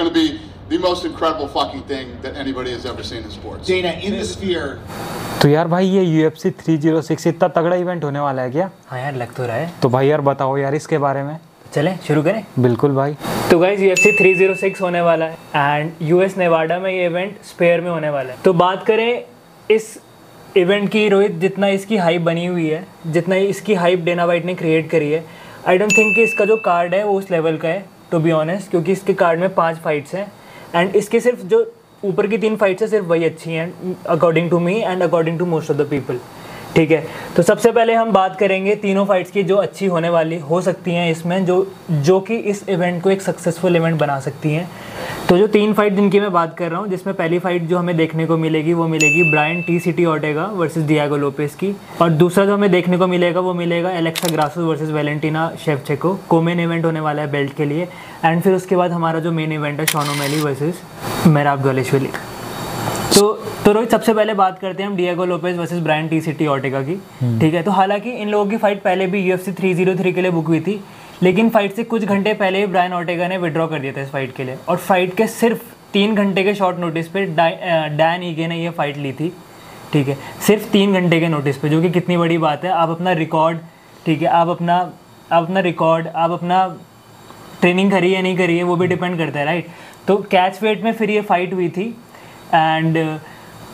going to be the most incredible fucking thing that anybody has ever seen in sports. Dana, in the Sphere. तो यार भाई ये UFC 306 इतना तगड़ा event होने वाला है क्या? हाँ यार लग तो रहा है। तो भाई यार बताओ यार इसके बारे में। चलें शुरू करें। बिल्कुल भाई। तो गाइस UFC 306 होने वाला है एंड यूएस नेवाडा में ये इवेंट स्पेयर में होने वाला है। तो बात करें इस इवेंट की रोहित, जितना इसकी हाइप बनी हुई है, जितना इसकी हाइप डेना वाइट ने क्रिएट करी है, आई डोंट थिंक कि इसका जो कार्ड है वो उस लेवल का है टू बी ऑनेस्ट, क्योंकि इसके कार्ड में 5 फाइट्स हैं एंड इसके सिर्फ जो ऊपर की 3 फाइट्स हैं सिर्फ वही अच्छी हैं according to me and according to most of the people. ठीक है, तो सबसे पहले हम बात करेंगे तीनों फाइट्स की जो अच्छी होने वाली हो सकती हैं इसमें, जो कि इस इवेंट को एक सक्सेसफुल इवेंट बना सकती हैं। तो जो 3 फाइट जिनकी मैं बात कर रहा हूँ, जिसमें पहली फाइट जो हमें देखने को मिलेगी वो मिलेगी Brian T Ortega versus Diego Lopes की, और दूसरा जो हमें देखने को मिलेगा वो मिलेगा Alexa Grasso versus Valentina Shevchenko. Co-main event होने वाला है बेल्ट के लिए। एंड फिर उसके बाद हमारा जो मेन इवेंट है शॉन ओमैली वर्सेस मेराब-द्वालिश्विली। तो रोहित सबसे पहले बात करते हैं हम Diego Lopes versus Brian T Ortega की। ठीक है, तो हालांकि इन लोगों की फाइट पहले भी UFC 303 के लिए बुक हुई थी, लेकिन फाइट से कुछ घंटे पहले ही ब्रायन ऑर्टेगा ने विड्रॉ कर दिया था इस फाइट के लिए, और फाइट के सिर्फ 3 घंटे के शॉर्ट नोटिस पे डैन ईगे ने ये फाइट ली थी। ठीक है, सिर्फ 3 घंटे के नोटिस पे, जो कि कितनी बड़ी बात है। आप अपना रिकॉर्ड, ठीक है, आप अपना रिकॉर्ड, आप अपना ट्रेनिंग करी या नहीं करी है वो भी डिपेंड करता है, राइट। तो कैच वेट में फिर ये फाइट हुई थी एंड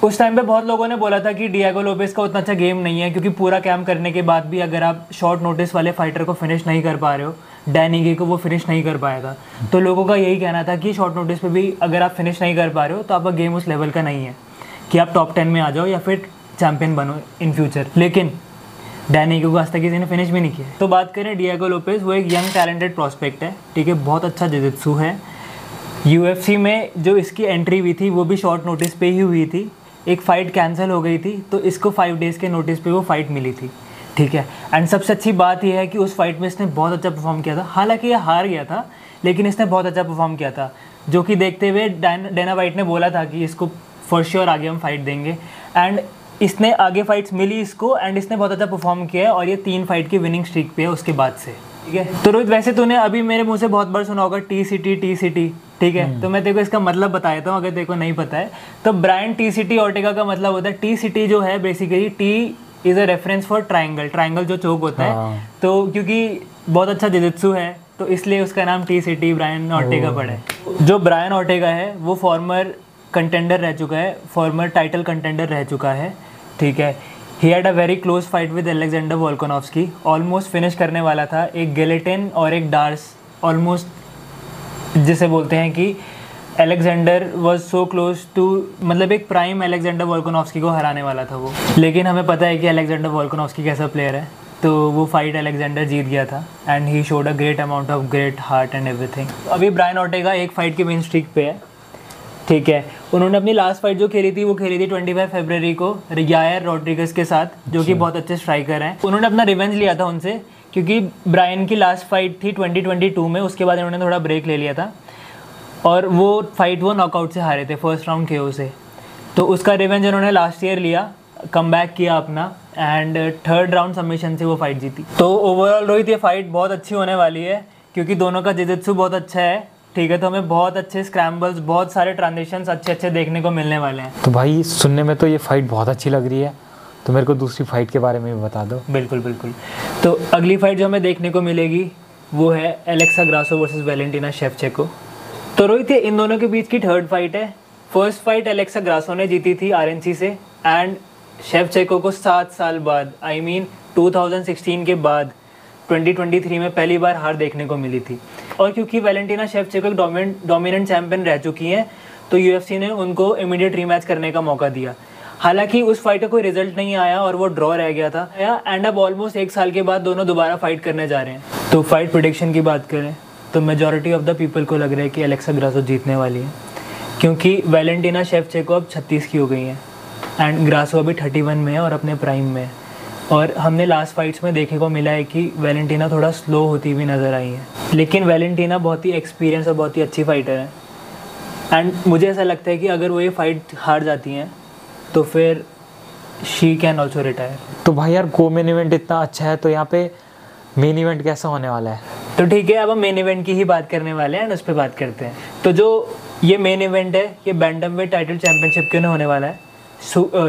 उस टाइम पे बहुत लोगों ने बोला था कि डिएगो लोपेस का उतना अच्छा गेम नहीं है, क्योंकि पूरा कैम्प करने के बाद भी अगर आप शॉर्ट नोटिस वाले फाइटर को फिनिश नहीं कर पा रहे हो, डैन ईगे को वो फिनिश नहीं कर पाया था, तो लोगों का यही कहना था कि शॉर्ट नोटिस पे भी अगर आप फिनिश नहीं कर पा रहे हो तो आपका गेम उस लेवल का नहीं है कि आप टॉप 10 में आ जाओ या फिर चैम्पियन बनो इन फ्यूचर। लेकिन डैन ईगे को आज तक किसी ने फिनिश भी नहीं किया। तो बात करें डिएगो लोपेस, वो एक यंग टैलेंटेड प्रॉस्पेक्ट है, ठीक है, बहुत अच्छा जिजित्सु है। UFC में जो इसकी एंट्री हुई थी वो भी शॉर्ट नोटिस पे ही हुई थी, एक फ़ाइट कैंसिल हो गई थी तो इसको 5 डेज़ के नोटिस पे वो फ़ाइट मिली थी। ठीक है, एंड सबसे अच्छी बात यह है कि उस फाइट में इसने बहुत अच्छा परफॉर्म किया था। हालांकि ये हार गया था लेकिन इसने बहुत अच्छा परफॉर्म किया था, जो कि देखते हुए डेना वाइट ने बोला था कि इसको फॉर श्योर आगे हम फाइट देंगे, एंड इसने आगे फाइट्स मिली इसको एंड इसने बहुत अच्छा परफॉर्म किया है, और ये 3 फाइट की विनिंग स्ट्रीक पे है उसके बाद से। ठीक है, तो रोहित वैसे तूने अभी मेरे मुँह से बहुत बार सुना होगा टी सिटी, ठीक है, तो मैं तेरे को इसका मतलब बता देता हूँ अगर तेरे को नहीं पता है। तो ब्रायन टी ऑर्टेगा का मतलब होता है, टी सिटी जो है basically T is a reference for triangle जो चौक होता है। तो क्योंकि बहुत अच्छा जिजित्सु है तो इसलिए उसका नाम टी सिटी ब्रायन ऑर्टेगा पड़ा है। जो ब्रायन ऑर्टेगा है वो फॉर्मर कंटेंडर रह चुका है, फॉर्मर टाइटल कंटेंडर रह चुका है। ठीक है, he had a very close fight with Alexander Volkanovski, almost finish करने वाला था, एक गिलेटिन और एक डार्स, ऑलमोस्ट जिसे बोलते हैं कि Alexander was so close to, मतलब एक प्राइम अलेक्जेंडर वोल्कानोव्स्की को हराने वाला था वो। लेकिन हमें पता है कि अलेक्जेंडर वोल्कानोव्स्की कैसा प्लेयर है, तो वो फाइट अलेक्जेंडर जीत गया था and he showed a great amount of great heart and everything. अभी ब्रायन ऑर्टेगा एक फाइट की विन स्ट्रीक पे है। ठीक है, उन्होंने अपनी लास्ट फाइट जो खेली थी वो खेली थी 25 फरवरी को यायर रॉड्रिगस के साथ, जो कि बहुत अच्छे स्ट्राइकर हैं। उन्होंने अपना रिवेंज लिया था उनसे, क्योंकि ब्रायन की लास्ट फाइट थी 2022 में, उसके बाद इन्होंने थोड़ा ब्रेक ले लिया था और वो फाइट वो नॉकआउट से हारे थे, फर्स्ट राउंड KO से। तो उसका रिवेंज इन्होंने लास्ट ईयर लिया, कम बैक किया अपना एंड 3rd राउंड सबमिशन से वो फाइट जीती। तो ओवरऑल रोहित ये फाइट बहुत अच्छी होने वाली है, क्योंकि दोनों का जिजित्सु बहुत अच्छा है। ठीक है, तो हमें बहुत अच्छे स्क्रैम्बल्स, बहुत सारे ट्रांजिशंस अच्छे देखने को मिलने वाले हैं। तो भाई सुनने में तो ये फाइट बहुत अच्छी लग रही है, तो मेरे को दूसरी फाइट के बारे में भी बता दो। बिल्कुल। तो अगली फाइट जो हमें देखने को मिलेगी वो है Alexa Grasso versus Valentina Shevchenko. तो रोहित ये इन दोनों के बीच की 3rd फाइट है। फर्स्ट फाइट एलेक्सा ग्रासो ने जीती थी RNC से, एंड शेवचेंको को 7 साल बाद, आई मीन 2016 के बाद 2023 में पहली बार हार देखने को मिली थी। और क्योंकि वैलेंटिना शेवचेंको एक डोमिनेंट चैंपियन रह चुकी हैं, तो UFC ने उनको इमीडिएट रीमैच करने का मौका दिया। हालांकि उस फाइट का कोई रिजल्ट नहीं आया और वो ड्रॉ रह गया था, एंड अब ऑलमोस्ट 1 साल के बाद दोनों दोबारा फाइट करने जा रहे हैं। तो फाइट प्रेडिक्शन की बात करें तो मेजॉरिटी ऑफ द पीपल को लग रहा है कि एलेक्सा ग्रासो जीतने वाली है, क्योंकि वैलेंटिना शेवचेंको अब 36 की हो गई हैं एंड ग्रासो अभी 31 में है और अपने प्राइम में है। और हमने लास्ट फाइट्स में देखने को मिला है कि वैलेंटिना थोड़ा स्लो होती हुई नज़र आई है, लेकिन वैलेंटिना बहुत ही एक्सपीरियंस और बहुत ही अच्छी फाइटर है। एंड मुझे ऐसा लगता है कि अगर वो ये फाइट हार जाती हैं तो फिर शी कैन ऑल्सो रिटायर। तो भाई यार को मेन इवेंट इतना अच्छा है, तो यहाँ पे मेन इवेंट कैसा होने वाला है? तो ठीक है, अब हम मेन इवेंट की ही बात करने वाले हैं, उस पर बात करते हैं। तो जो ये मेन इवेंट है, ये बैंटमवेट टाइटल चैंपियनशिप क्यों होने वाला है?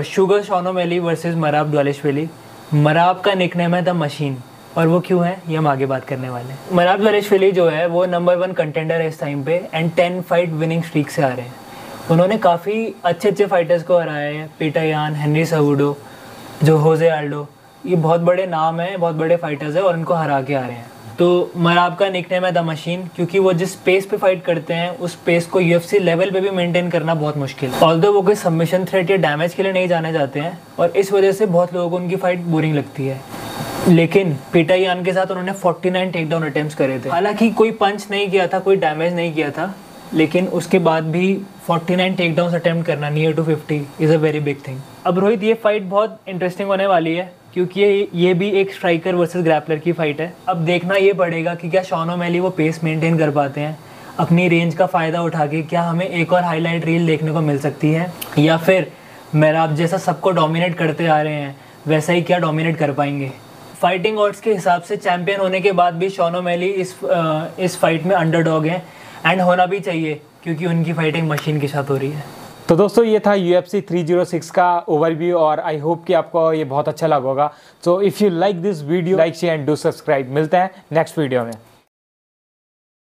Sugar Sean O'Malley versus Merab Dvalishvili. Merab का निकनेम है द मशीन, और वो क्यों है ये हम आगे बात करने वाले हैं। मराब द्वालिशविली जो है वो नंबर 1 कंटेंडर है इस टाइम पे, एंड 10 फाइट विनिंग स्ट्रीक से आ रहे हैं। उन्होंने काफ़ी अच्छे फाइटर्स को हराए हैं, पीटर यान, हेनरी सेहुडो, जो होजे आल्डो, ये बहुत बड़े नाम हैं, बहुत बड़े फाइटर्स हैं, और इनको हरा के आ रहे हैं। तो मराब का निकनेम है द मशीन, क्योंकि वो जिस पेस पे फाइट करते हैं उस पेस को UFC लेवल पे भी मेंटेन करना बहुत मुश्किल है। ऑल्दो वो कोई सबमिशन थ्रेट या डैमेज के लिए नहीं जाने जाते हैं, और इस वजह से बहुत लोगों को उनकी फाइट बोरिंग लगती है। लेकिन पीटर यान के साथ उन्होंने 49 टेकडाउन अटेम्प्ट्स करे थे। हालांकि कोई पंच नहीं किया था, कोई डैमेज नहीं किया था, लेकिन उसके बाद भी 49 टेकडाउन अटेम्प्ट करना near to 50 is a very big thing. अब रोहित, ये फाइट बहुत इंटरेस्टिंग होने वाली है, क्योंकि ये भी एक स्ट्राइकर वर्सेस ग्रैपलर की फाइट है। अब देखना ये पड़ेगा कि क्या शॉन ओमेली वो पेस मेंटेन कर पाते हैं, अपनी रेंज का फ़ायदा उठा के क्या हमें एक और हाईलाइट रील देखने को मिल सकती है, या फिर मराब जैसा सबको डोमिनेट करते आ रहे हैं वैसा ही क्या डोमिनेट कर पाएंगे। फाइटिंग ऑड्स के हिसाब से चैंपियन होने के बाद भी शॉन ओमेली इस फाइट में अंडरडॉग हैं, एंड होना भी चाहिए, क्योंकि उनकी फाइटिंग मशीन के साथ हो रही है। तो दोस्तों ये था UFC 306 का ओवरव्यू, और आई होप कि आपको ये बहुत अच्छा लगा होगा। So if you like this video, like share and do subscribe. मिलते हैं नेक्स्ट वीडियो में।